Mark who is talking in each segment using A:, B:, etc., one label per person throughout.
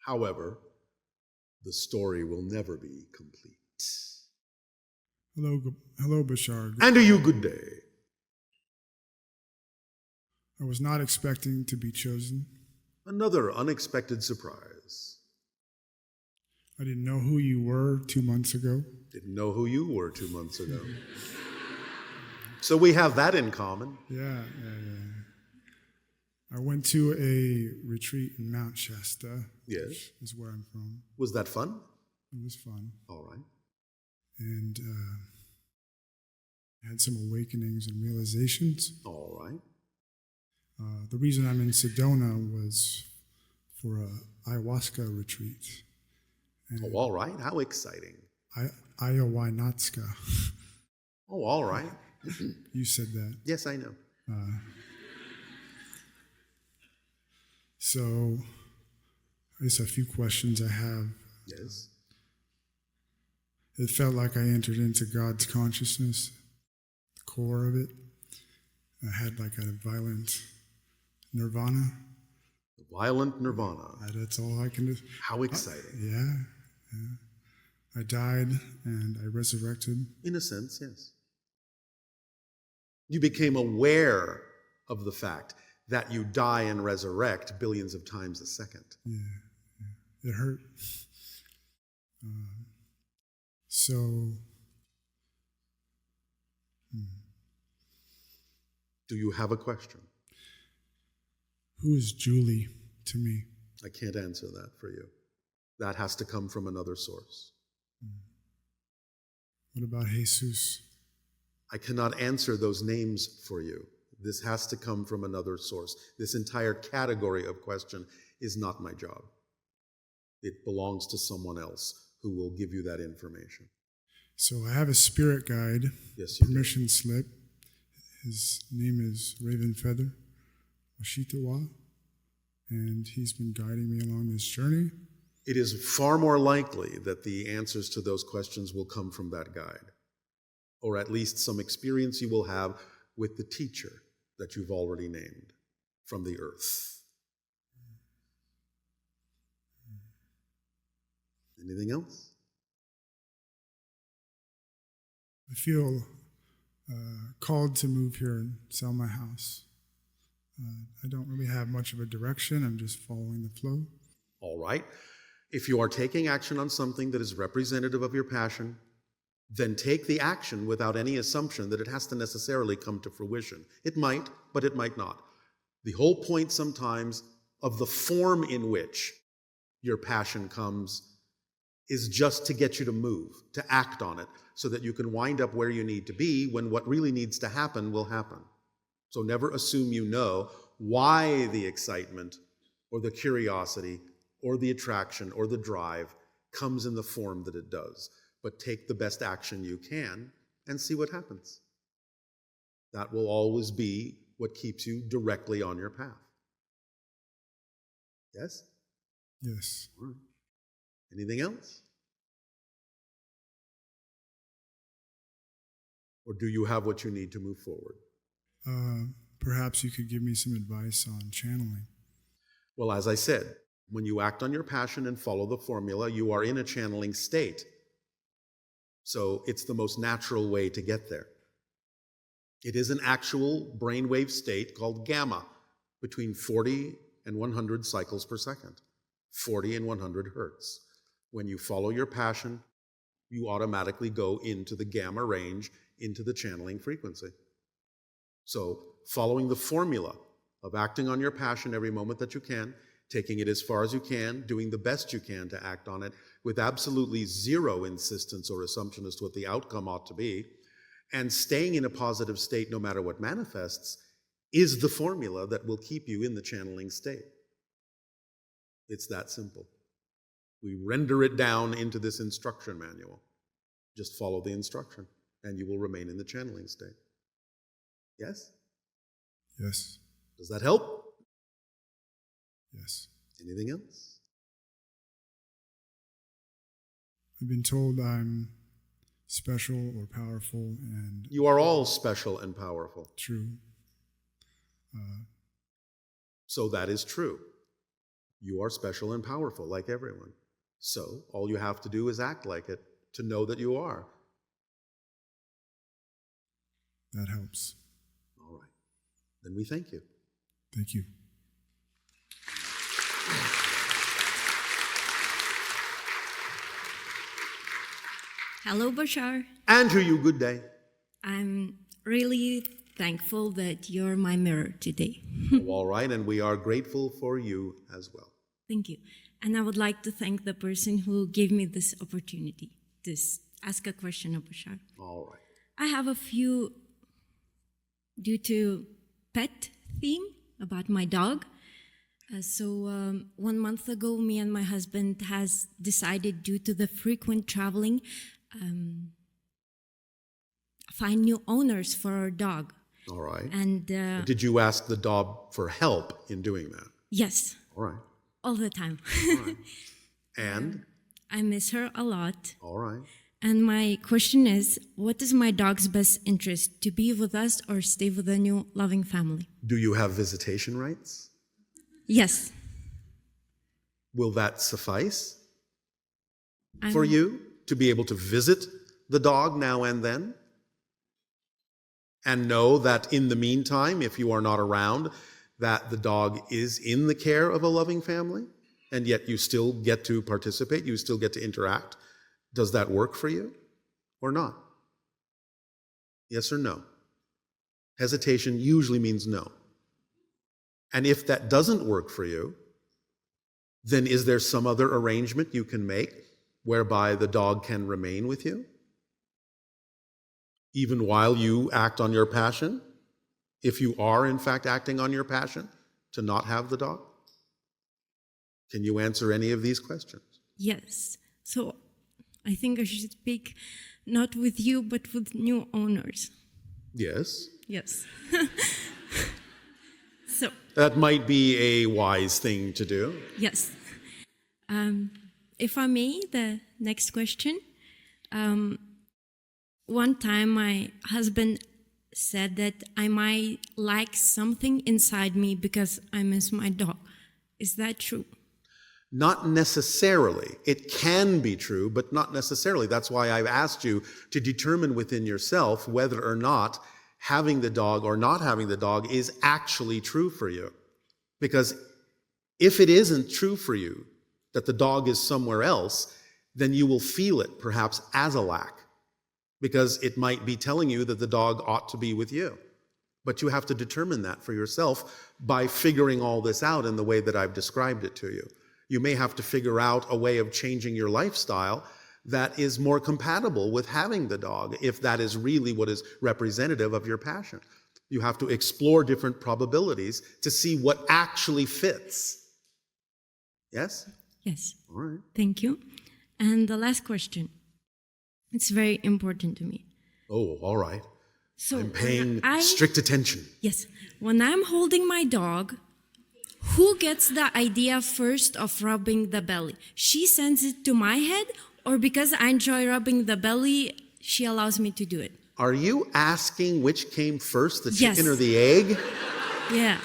A: However, the story will never be complete.
B: Hello, Bashar.
A: And to you, good day.
B: I was not expecting to be chosen.
A: Another unexpected surprise.
B: I didn't know who you were 2 months ago.
A: Didn't know who you were 2 months ago. So we have that in common.
B: Yeah. I went to a retreat in Mount Shasta.
A: Yes.
B: Which is where I'm from.
A: Was that fun?
B: It was fun.
A: All right.
B: And I had some awakenings and realizations.
A: All right.
B: The reason I'm in Sedona was for a ayahuasca retreat.
A: Oh, all right. How exciting.
B: Ayahuasca.
A: Oh, all right.
B: You said that.
A: Yes, I know.
B: So, there's a few questions I have.
A: Yes.
B: It felt like I entered into God's consciousness, the core of it. I had like a violent Nirvana.
A: Violent Nirvana.
B: That's all I can do.
A: How exciting.
B: Yeah. I died and I resurrected.
A: In a sense, yes. You became aware of the fact that you die and resurrect billions of times a second.
B: Yeah. It hurt.
A: Do you have a question?
B: Who is Julie to me?
A: I can't answer that for you. That has to come from another source.
B: What about Jesus?
A: I cannot answer those names for you. This has to come from another source. This entire category of question is not my job. It belongs to someone else who will give you that information.
B: So I have a spirit guide,
A: Yes, you do.
B: permission slip. His name is Raven Feather, Washitawa, and he's been guiding me along this journey.
A: It is far more likely that the answers to those questions will come from that guide, or at least some experience you will have with the teacher that you've already named from the earth. Anything else?
B: I feel called to move here and sell my house. I don't really have much of a direction. I'm just following the flow.
A: All right. If you are taking action on something that is representative of your passion, then take the action without any assumption that it has to necessarily come to fruition. It might, but it might not. The whole point sometimes of the form in which your passion comes is just to get you to move, to act on it, so that you can wind up where you need to be when what really needs to happen will happen. So never assume you know why the excitement or the curiosity or the attraction or the drive comes in the form that it does. But take the best action you can and see what happens. That will always be what keeps you directly on your path. Yes?
B: Yes.
A: All right. Anything else? Or do you have what you need to move forward?
B: Perhaps you could give me some advice on channeling.
A: Well, as I said, when you act on your passion and follow the formula, you are in a channeling state. So it's the most natural way to get there. It is an actual brainwave state called gamma, between 40 and 100 cycles per second, 40 and 100 hertz. When you follow your passion, you automatically go into the gamma range, into the channeling frequency. So following the formula of acting on your passion every moment that you can, taking it as far as you can, doing the best you can to act on it with absolutely zero insistence or assumption as to what the outcome ought to be, and staying in a positive state no matter what manifests, is the formula that will keep you in the channeling state. It's that simple. We render it down into this instruction manual. Just follow the instruction, and you will remain in the channeling state. Yes?
B: Yes.
A: Does that help?
B: Yes.
A: Anything else?
B: I've been told I'm special or powerful, and
A: You are all special and powerful.
B: true.
A: So that is true. You are special and powerful like everyone. So all you have to do is act like it to know that you are.
B: That helps.
A: All right. Then we thank you.
B: Thank you.
C: Hello, Bashar.
A: And to you, good day.
C: I'm really thankful that you're my mirror today.
A: All right, and we are grateful for you as well.
C: Thank you. And I would like to thank the person who gave me this opportunity to ask a question of Bashar.
A: All right.
C: I have a few due to pet theme about my dog. So 1 month ago, me and my husband has decided, due to the frequent traveling, find new owners for our dog.
A: All right.
C: And
A: Did you ask the dog for help in doing that?
C: yes,
A: All right.
C: all the time.
A: All right. And?
C: I miss her a lot.
A: All right.
C: And my question is, what is my dog's best interest? To be with us or stay with a new loving family?
A: Do you have visitation rights?
C: Yes.
A: Will that suffice for you to be able to visit the dog now and then? And know that in the meantime, if you are not around, that the dog is in the care of a loving family, and yet you still get to participate, you still get to interact. Does that work for you or not? Yes or no? Hesitation usually means no. And if that doesn't work for you, then is there some other arrangement you can make whereby the dog can remain with you? Even while you act on your passion, if you are in fact acting on your passion to not have the dog? Can you answer any of these questions?
C: Yes. So I think I should speak not with you, but with new owners.
A: Yes.
C: Yes. So,
A: That might be a wise thing to do.
C: yes. If I may, the next question. One time my husband said that I might like something inside me because I miss my dog. Is that true?
A: Not necessarily. It can be true, but not necessarily. That's why I've asked you to determine within yourself whether or not having the dog or not having the dog is actually true for you. Because if it isn't true for you, that the dog is somewhere else, then you will feel it perhaps as a lack, because it might be telling you that the dog ought to be with you. But you have to determine that for yourself by figuring all this out in the way that I've described it to you. You may have to figure out a way of changing your lifestyle that is more compatible with having the dog, if that is really what is representative of your passion. You have to explore different probabilities to see what actually fits. Yes?
C: Yes.
A: All right.
C: Thank you. And the last question. It's very important to me.
A: Oh, all right.
C: So
A: I'm paying
C: when
A: strict attention.
C: Yes. When I'm holding my dog, who gets the idea first of rubbing the belly? She sends it to my head, or because I enjoy rubbing the belly, she allows me to do it?
A: Are you asking which came first, the
C: Yes.
A: chicken or the egg?
C: Yeah.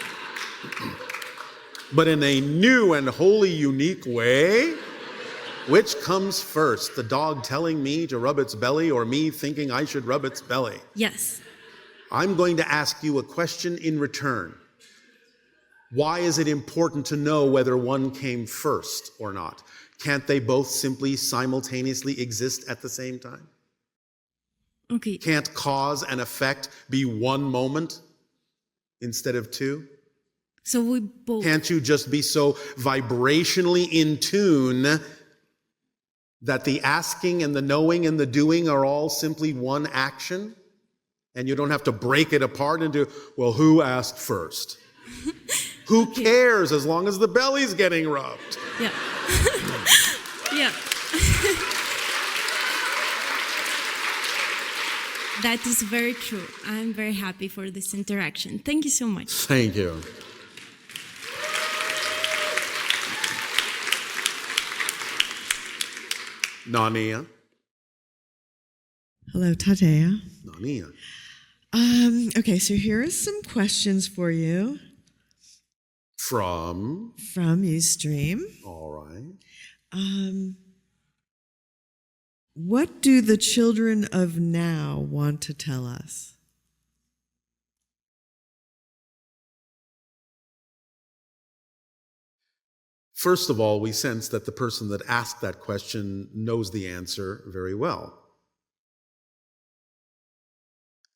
A: But in a new and wholly unique way? Which comes first, the dog telling me to rub its belly or me thinking I should rub its belly?
C: Yes.
A: I'm going to ask you a question in return. Why is it important to know whether one came first or not? Can't they both simply simultaneously exist at the same time?
C: Okay.
A: Can't cause and effect be one moment instead of two?
C: So we both.
A: Can't you just be so vibrationally in tune that the asking and the knowing and the doing are all simply one action? And you don't have to break it apart into, well, who asked first? Who cares as long as the belly's getting rubbed?
C: Yeah. Yeah. That is very true. I'm very happy for this interaction. Thank you so much.
A: Thank you. Nania.
D: Hello, Tatea.
A: Nania.
D: Okay, so here are some questions for you.
A: From,
D: Ustream.
A: all right.
D: What do the children of now want to tell us?
A: First of all, we sense that the person that asked that question knows the answer very well.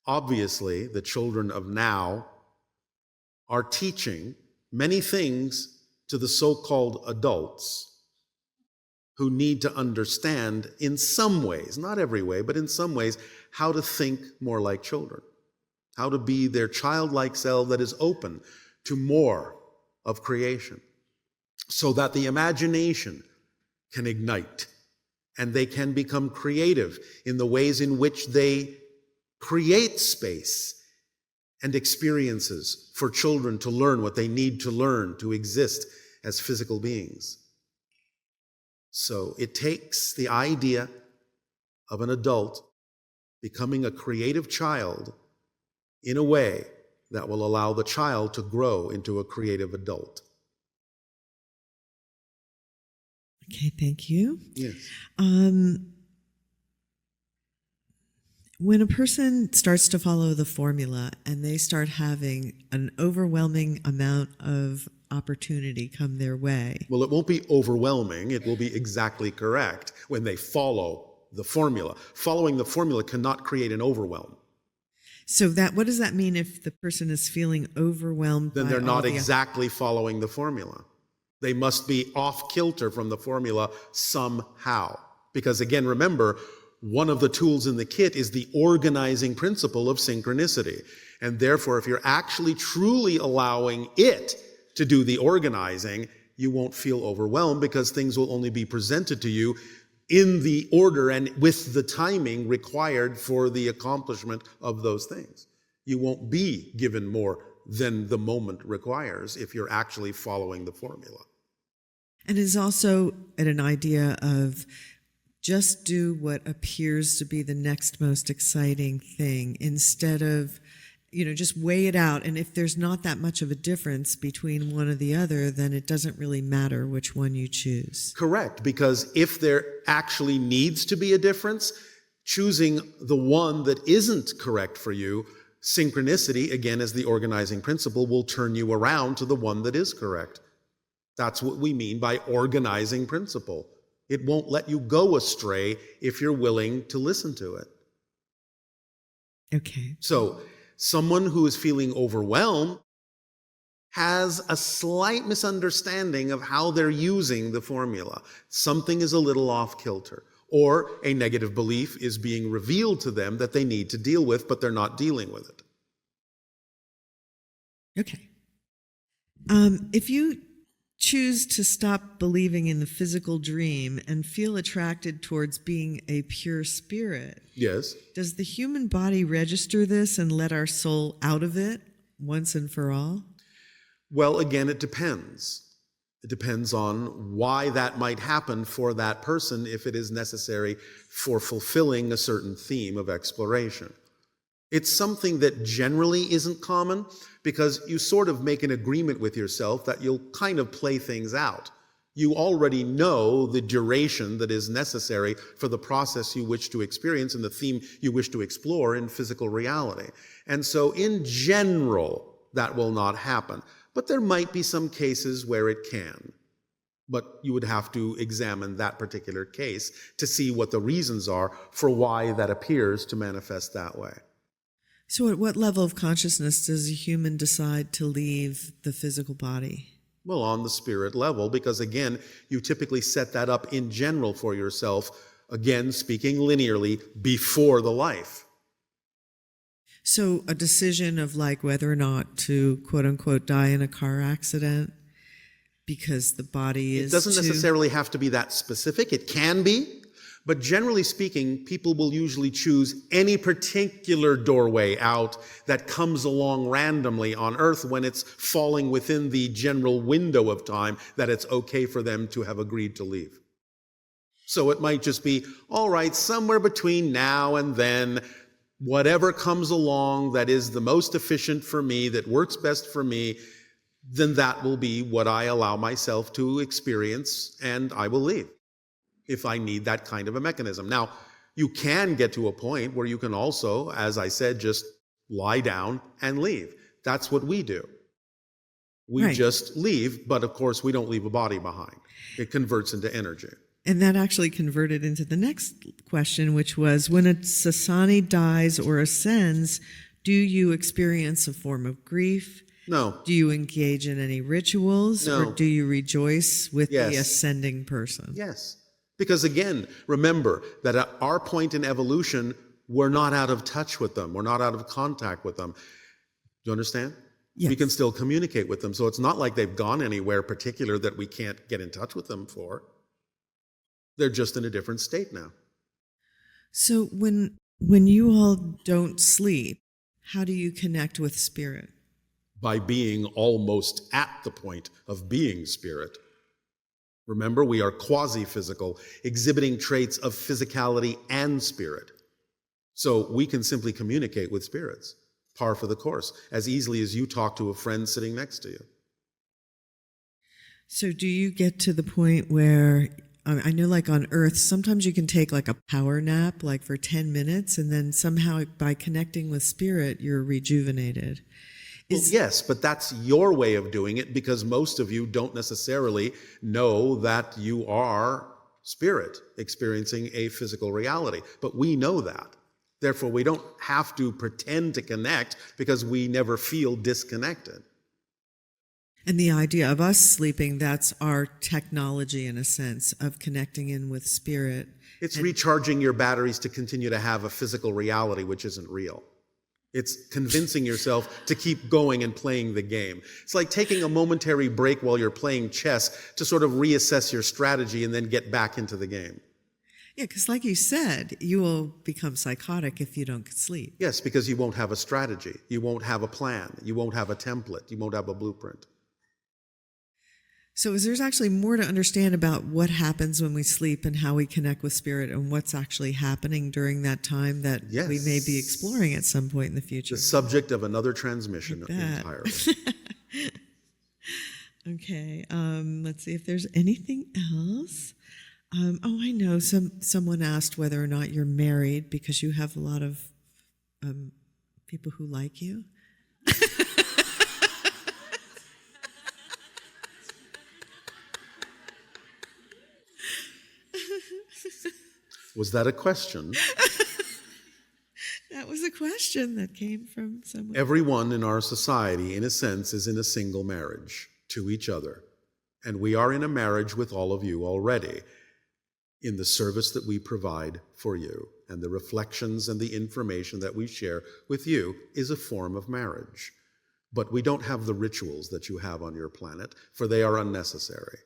A: Obviously, the children of now are teaching many things to the so-called adults who need to understand in some ways, not every way, but in some ways, how to think more like children, how to be their childlike self that is open to more of creation, so that the imagination can ignite and they can become creative in the ways in which they create space and experiences for children to learn what they need to learn to exist as physical beings. So it takes the idea of an adult becoming a creative child in a way that will allow the child to grow into a creative adult.
D: Okay, thank you.
A: Yes.
D: When a person starts to follow the formula and they start having an overwhelming amount of opportunity come their way.
A: Well, it won't be overwhelming. It will be exactly correct when they follow the formula. Following the formula cannot create an overwhelm.
D: So what does that mean if the person is feeling overwhelmed?
A: Then
D: by
A: they're
D: all
A: not
D: the-
A: exactly following the formula. They must be off kilter from the formula somehow. Because again, remember, one of the tools in the kit is the organizing principle of synchronicity. And therefore, if you're actually truly allowing it to do the organizing, you won't feel overwhelmed because things will only be presented to you in the order and with the timing required for the accomplishment of those things. You won't be given more than the moment requires if you're actually following the formula.
D: And it's also an idea of just do what appears to be the next most exciting thing instead of, just weigh it out. And if there's not that much of a difference between one or the other, then it doesn't really matter which one you choose.
A: Correct, because if there actually needs to be a difference, choosing the one that isn't correct for you, synchronicity, again, as the organizing principle, will turn you around to the one that is correct. That's what we mean by organizing principle. It won't let you go astray if you're willing to listen to it.
D: Okay.
A: So, someone who is feeling overwhelmed has a slight misunderstanding of how they're using the formula. Something is a little off kilter, or a negative belief is being revealed to them that they need to deal with, but they're not dealing with it.
D: Okay. If you choose to stop believing in the physical dream and feel attracted towards being a pure spirit,
A: Yes.
D: does the human body register this and let our soul out of it once and for all?
A: Well, again, it depends. It depends on why that might happen for that person if it is necessary for fulfilling a certain theme of exploration. It's something that generally isn't common because you sort of make an agreement with yourself that you'll kind of play things out. You already know the duration that is necessary for the process you wish to experience and the theme you wish to explore in physical reality. And so in general, that will not happen. But there might be some cases where it can. But you would have to examine that particular case to see what the reasons are for why that appears to manifest that way.
D: So at what level of consciousness does a human decide to leave the physical body?
A: Well, on the spirit level, because again, you typically set that up in general for yourself, again, speaking linearly, before the life.
D: So a decision of whether or not to quote unquote die in a car accident because the body is
A: It doesn't necessarily have to be that specific. It can be. But generally speaking, people will usually choose any particular doorway out that comes along randomly on Earth when it's falling within the general window of time that it's okay for them to have agreed to leave. So it might just be, all right, somewhere between now and then, whatever comes along that is the most efficient for me, that works best for me, then that will be what I allow myself to experience, and I will leave if I need that kind of a mechanism. Now, you can get to a point where you can also, as I said, just lie down and leave. That's what we do. We
D: Right.
A: just leave, but of course we don't leave a body behind. It converts into energy.
D: And that actually converted into the next question, which was, when a Sasani dies or ascends, do you experience a form of grief?
A: No.
D: Do you engage in any rituals?
A: No.
D: Or do you rejoice with
A: Yes.
D: the ascending person?
A: Yes. Because again, remember that at our point in evolution, we're not out of touch with them. We're not out of contact with them. Do you understand?
D: Yes.
A: We can still communicate with them. So it's not like they've gone anywhere particular that we can't get in touch with them for. They're just in a different state now.
D: So when you all don't sleep, how do you connect with spirit?
A: By being almost at the point of being spirit. Remember, we are quasi-physical, exhibiting traits of physicality and spirit. So we can simply communicate with spirits, par for the course, as easily as you talk to a friend sitting next to you.
D: So do you get to the point where, I know like on Earth, sometimes you can take like a power nap, like for 10 minutes, and then somehow by connecting with spirit, you're rejuvenated.
A: Well, yes, but that's your way of doing it, because most of you don't necessarily know that you are spirit experiencing a physical reality. But we know that. Therefore, we don't have to pretend to connect, because we never feel disconnected.
D: And the idea of us sleeping, that's our technology in a sense of connecting in with spirit.
A: It's recharging your batteries to continue to have a physical reality which isn't real. It's convincing yourself to keep going and playing the game. It's like taking a momentary break while you're playing chess to sort of reassess your strategy and then get back into the game.
D: Yeah, because like you said, you will become psychotic if you don't sleep.
A: Yes, because you won't have a strategy. You won't have a plan. You won't have a template. You won't have a blueprint.
D: So there's actually more to understand about what happens when we sleep and how we connect with spirit and what's actually happening during that time that
A: Yes.
D: we may be exploring at some point in the future.
A: The subject of another transmission entirely.
D: Okay, let's see if there's anything else. I know someone asked whether or not you're married because you have a lot of people who like you.
A: Was that a question?
D: That was a question that came from someone.
A: Everyone in our society, in a sense, is in a single marriage to each other. And we are in a marriage with all of you already in the service that we provide for you. And the reflections and the information that we share with you is a form of marriage. But we don't have the rituals that you have on your planet, for they are unnecessary.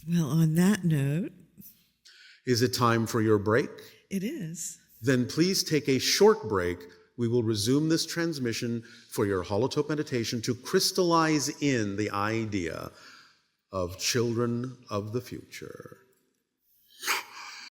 D: Well, on that note,
A: Is it time for your break?
D: it is.
A: Then please take a short break. We will resume this transmission for your holotope meditation to crystallize in the idea of children of the future.